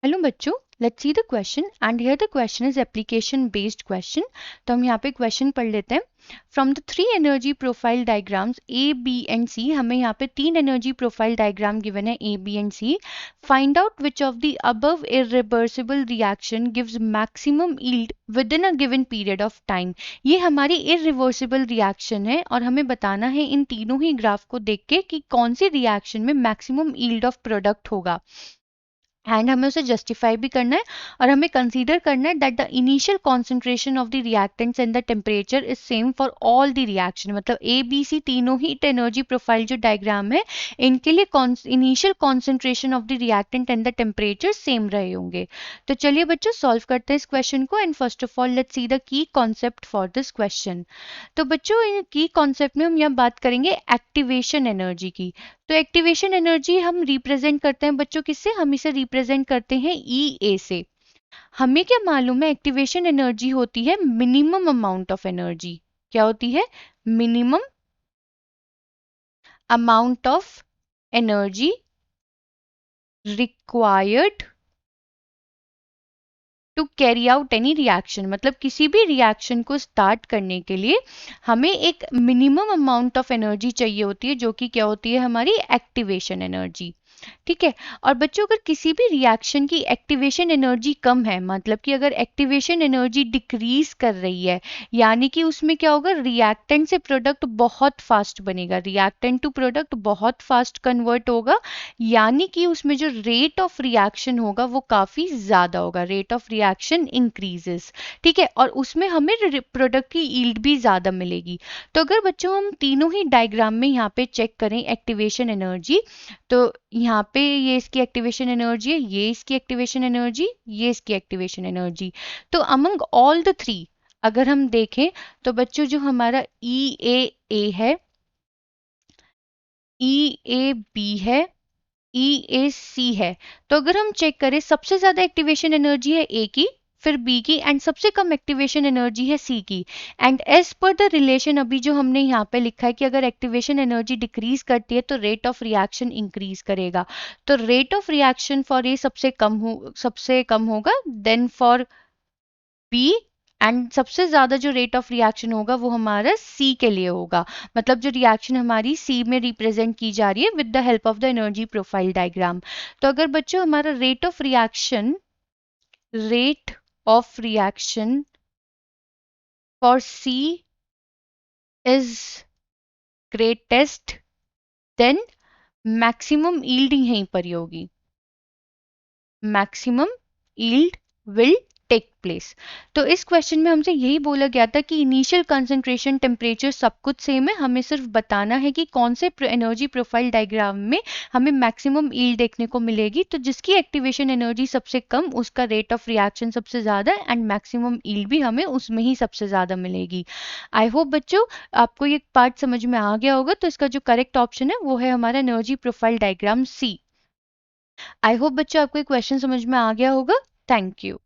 Hello बच्चों, let's see the question and here the question is application based question. तो हम यहाँ पे क्वेश्चन पढ़ लेते हैं। From the three energy profile diagrams A B and C, हमें यहाँ पे तीन एनर्जी प्रोफाइल डायग्राम गिवन है A B and C. Find out which of the above irreversible reaction gives maximum yield within a given period of time. ये हमारी irreversible reaction है और हमें बताना है इन तीनों ही ग्राफ को देख के कि कौन सी रिएक्शन में मैक्सिमम यील्ड ऑफ प्रोडक्ट होगा। एंड हमें उसे जस्टिफाई भी करना है और हमें कंसीडर करना है that the initial concentration of the reactants and the temperature is same for all the reaction. मतलब ए बी सी तीनों ही एनर्जी प्रोफाइल जो डायग्राम है इनके लिए initial concentration of the reactant and the temperature same रहे होंगे। तो चलिए बच्चों सॉल्व करते हैं इस क्वेश्चन को। And first of all let's see the key concept for this question. तो बच्चों इन की कॉन्सेप्ट में हम यहाँ बात करेंगे एक्टिवेशन एनर्जी की। तो एक्टिवेशन एनर्जी हम रिप्रेजेंट करते हैं बच्चों किससे? हम इसे रिप्रेजेंट करते हैं ई ए से। हमें क्या मालूम है एक्टिवेशन एनर्जी होती है मिनिमम अमाउंट ऑफ एनर्जी। क्या होती है? Minimum amount of energy required to carry out any reaction. मतलब किसी भी रिएक्शन को स्टार्ट करने के लिए हमें एक मिनिमम अमाउंट ऑफ एनर्जी चाहिए होती है जो कि क्या होती है? हमारी एक्टिवेशन एनर्जी। ठीक है। और बच्चों अगर किसी भी रिएक्शन की एक्टिवेशन एनर्जी कम है, मतलब कि अगर एक्टिवेशन एनर्जी डिक्रीज कर रही है, यानी कि उसमें क्या होगा? रिएक्टेंट से प्रोडक्ट बहुत फास्ट बनेगा, रिएक्टेंट टू प्रोडक्ट बहुत फास्ट कन्वर्ट होगा, यानी कि उसमें जो रेट ऑफ रिएक्शन होगा वो काफी ज्यादा होगा, रेट ऑफ रिएक्शन इंक्रीजेस। ठीक है। और उसमें हमें प्रोडक्ट की यील्ड भी ज्यादा मिलेगी। तो अगर बच्चों हम तीनों ही डायग्राम में यहाँ पे चेक करें एक्टिवेशन एनर्जी, तो यहाँ पे ये इसकी एक्टिवेशन एनर्जी है, ये इसकी एक्टिवेशन एनर्जी, ये इसकी एक्टिवेशन एनर्जी। तो अमंग ऑल द थ्री अगर हम देखें तो बच्चों जो हमारा ई ए है, ई ए बी है, ई ए सी है। तो अगर हम चेक करें सबसे ज्यादा एक्टिवेशन एनर्जी है ए की, फिर बी की, एंड सबसे कम एक्टिवेशन एनर्जी है सी की। And as per the relation अभी जो हमने यहाँ पे लिखा है कि अगर एक्टिवेशन एनर्जी डिक्रीज करती है तो रेट ऑफ रिएक्शन इंक्रीज करेगा। तो rate of reaction for a सबसे कम होगा देन फॉर बी, एंड सबसे ज्यादा जो रेट ऑफ रिएक्शन होगा वो हमारा सी के लिए होगा। मतलब जो रिएक्शन हमारी सी में रिप्रेजेंट की जा रही है with the help of the energy profile diagram. तो अगर बच्चों हमारा rate of reaction for C is greatest, then maximum yield यहीं पर ही होगी, maximum yield will take place. तो इस क्वेश्चन में हमसे यही बोला गया था कि इनिशियल कंसंट्रेशन टेम्परेचर सब कुछ सेम है, हमें सिर्फ बताना है कि कौन से एनर्जी प्रोफाइल डायग्राम में हमें मैक्सिमम यील्ड देखने को मिलेगी। तो जिसकी एक्टिवेशन एनर्जी सबसे कम उसका रेट ऑफ रिएक्शन सबसे ज्यादा एंड मैक्सिमम यील्ड भी हमें उसमें ही सबसे ज्यादा मिलेगी। आई होप बच्चों आपको ये पार्ट समझ में आ गया होगा। तो इसका जो करेक्ट ऑप्शन है वो है हमारा energy profile diagram C. I hope बच्चों आपको ये क्वेश्चन समझ में आ गया होगा। Thank you.